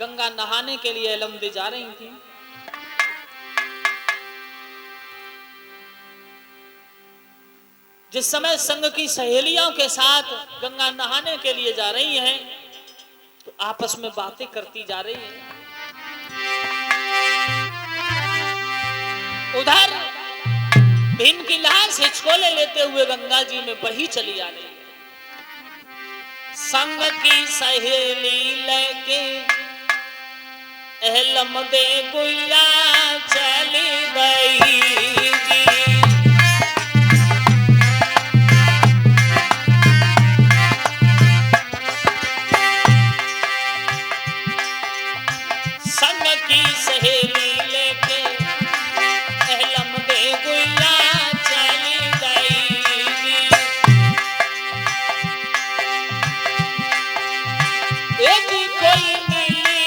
गंगा नहाने के लिए एलमदे जा रही थी। जिस समय संग की सहेलियों के साथ गंगा नहाने के लिए जा रही हैं तो आपस में बातें करती जा रही हैं। उधर भीम की लाश हिचकोले लेते हुए गंगा जी में बही चली आ रही है। संग की सहेली लेके एलमदे गुइया चली गई जी। संग की सहेली लेके एलमदे गुइया चली गई जी। एक कोई मिली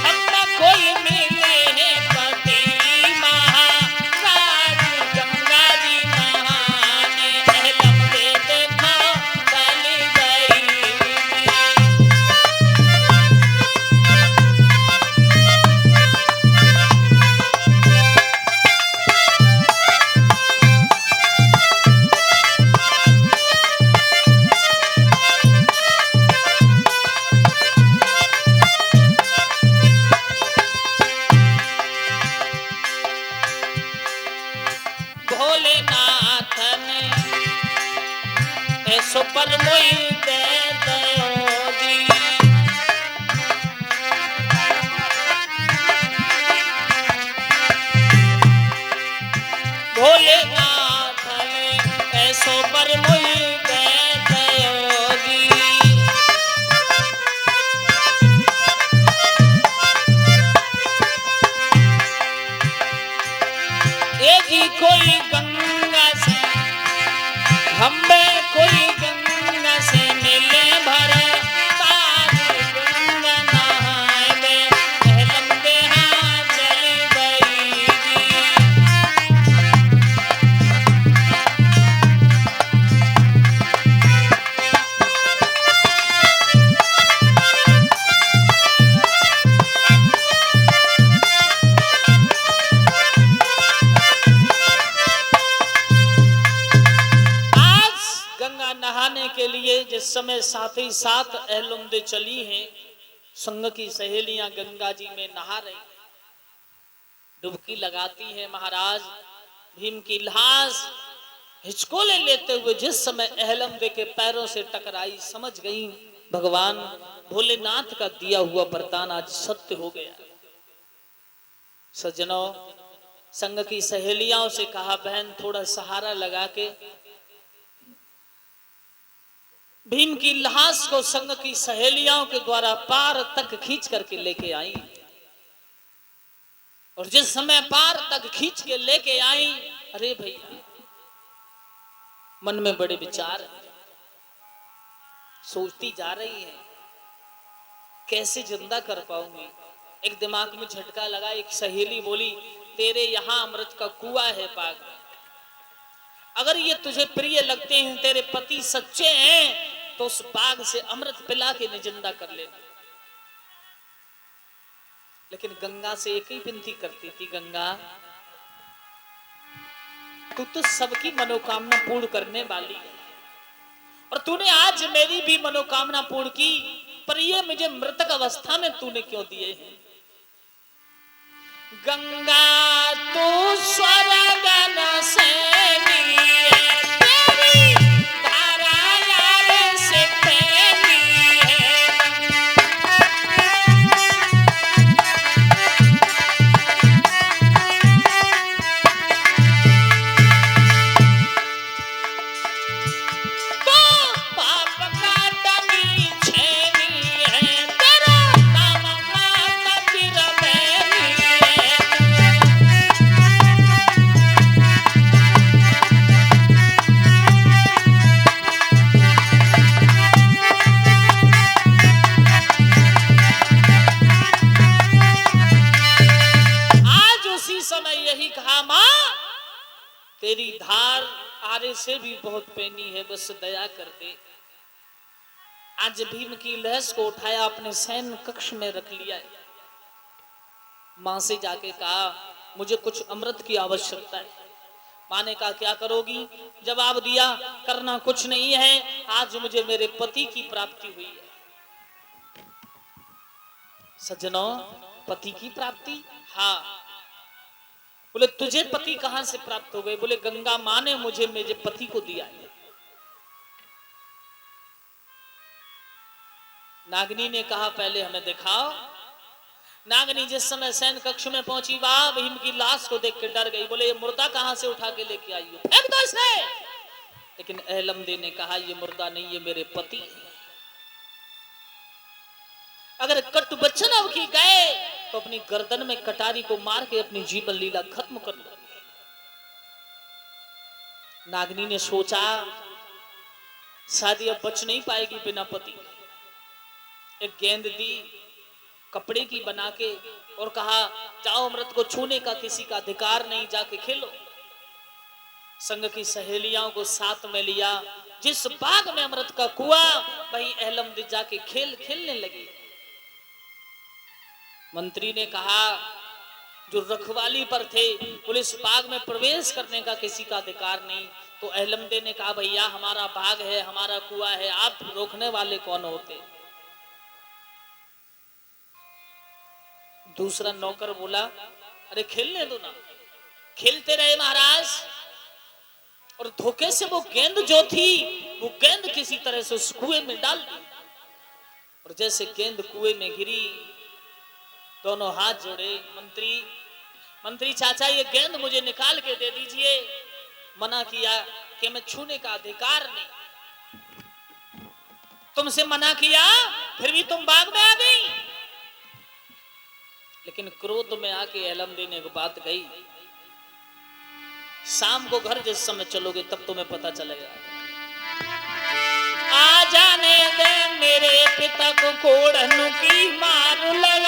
हमने कोई मिले पति महाराज गंगा जी नहाने एलमदे देखो चली गई। भोलेनाथ ने ऐसो पर मोई दे दो जी। भोलेनाथ ने ऐसो पर मोई दे दो जी। एक ही कोई गंगा से हमें कोई गंगा से मिले भरे ताज गंगा नहाए में एलमदे हाँ चली गई जी। गंगा नहाने के लिए जिस समय साथ ही साथ एलमदे चली हैं, संग की सहेलियां गंगा जी में नहा रही डुबकी लगाती हैं। महाराज भीम की लाश हिचकोले लेते हुए जिस समय एलमदे के पैरों से टकराई, समझ गई भगवान भोलेनाथ का दिया हुआ वरदान आज सत्य हो गया। सज्जनों, संग की सहेलियों से कहा बहन थोड़ा सहारा लगा के भीम की लाश को संग की सहेलियों के द्वारा पार तक खींच करके लेके आई। और जिस समय पार तक खींच के लेके आई, अरे भैया मन में बड़े विचार सोचती जा रही है कैसे जिंदा कर पाऊंगी। एक दिमाग में झटका लगा, एक सहेली बोली तेरे यहां अमृत का कुआं है बाग, अगर ये तुझे प्रिय लगते हैं, तेरे पति सच्चे हैं तो उस बाग से अमृत पिला के जिंदा कर लेना। लेकिन गंगा से एक ही विनती करती थी, गंगा तू तो सबकी मनोकामना पूर्ण करने वाली है और तूने आज मेरी भी मनोकामना पूर्ण की, पर ये मुझे मृतक अवस्था में तूने क्यों दिए हैं। गंगा तू स्वर्ग न से मिली है, तेरी धारा यार से फैली है। तो पाप का डमी छेनी है, तेरा नाम माता तेरा बैनी है। तेरी धार आरे से भी बहुत पैनी है, बस दया कर दे। आज भीम की लहस को उठाया, अपने सैन्य कक्ष में रख लिया है। मां से जाके कहा मुझे कुछ अमृत की आवश्यकता है। मां ने कहा क्या करोगी? जवाब दिया करना कुछ नहीं है, आज मुझे मेरे पति की प्राप्ति हुई है। सज्जनों, पति की प्राप्ति? हाँ। बोले तुझे पति कहां से प्राप्त हो गए? बोले गंगा मां ने मुझे मेरे पति को दिया है। नागनी ने कहा पहले हमें दिखाओ। नागनी जिस समय सैन्य कक्ष में पहुंची, वाह भीम की लाश को देख के डर गई। बोले ये मुर्दा कहां से उठा के लेके आई हो? फेंक दो इसे। लेकिन अहलमदे ने कहा ये मुर्दा नहीं, ये मेरे पति है। अगर कटु बचन अब की गए तो अपनी गर्दन में कटारी को मार के अपनी जीवन लीला खत्म कर लो। नागनी ने सोचा शायद अब बच नहीं पाएगी बिना पति। एक गेंद दी कपड़े की बना के और कहा जाओ, अमृत को छूने का किसी का अधिकार नहीं, जाके खेलो। संग की सहेलियों को साथ में लिया, जिस बाग में अमृत का कुआं वहीं अहलमदीन जाके खेलने लगी। मंत्री ने कहा जो रखवाली पर थे, पुलिस बाग में प्रवेश करने का किसी का अधिकार नहीं। तो अहलमदीन ने कहा भैया हमारा बाग है, हमारा कुआं है, आप रोकने वाले कौन होते? दूसरा नौकर बोला अरे खेलने दो ना। खेलते रहे महाराज, और धोखे से वो गेंद जो थी वो गेंद किसी तरह से उस कुएं में डाल दी। और जैसे गेंद कुएं में गिरी, दोनों हाथ जोड़े, मंत्री चाचा ये गेंद मुझे निकाल के दे दीजिए। मना किया कि मैं छूने का अधिकार नहीं। तुमसे मना किया फिर भी तुम बाग में आ गई। लेकिन क्रोध में आके अहलमदीन ने एक बात कही, शाम को घर जिस समय चलोगे तब तुम्हें पता चलेगा। आ जाने दे मेरे पिता को कोड़न की मार लगा।